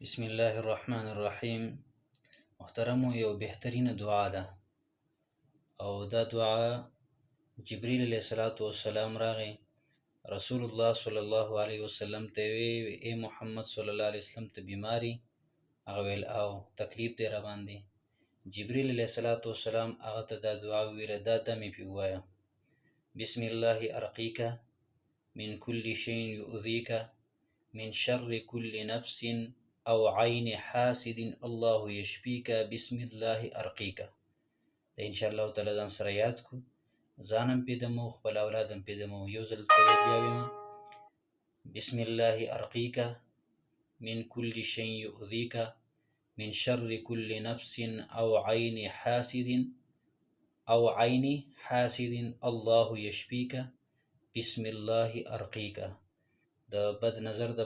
بسم الله الرحمن الرحیم. محترمو، یو بهترینه دعا ده او دا دعا جبریل علیه السلام راغی رسول الله صلی الله علیه وسلم ته وی ای محمد صلی الله علیه وسلم ته بیماری هغه ویل او تکلیف دی را باندې. جبریل علیه السلام هغه ته دا دعا ویله، دا دمې پې ووایه: بسم الله ارقیک من كل شيء يؤذيك من شر كل نفس او عين حاسد الله يشفيك بسم الله ارقيك. دا ان شاء الله تعالی ځان سره یاد کو، ځانم پې دمو، خپل اولادم پې دمو. یو ځل ته بیا ویمه: بسم الله ارقيك من كل شيء يؤذيك من شر كل نفس او عين حاسد الله يشفيك بسم الله ارقيك. د بد نظر د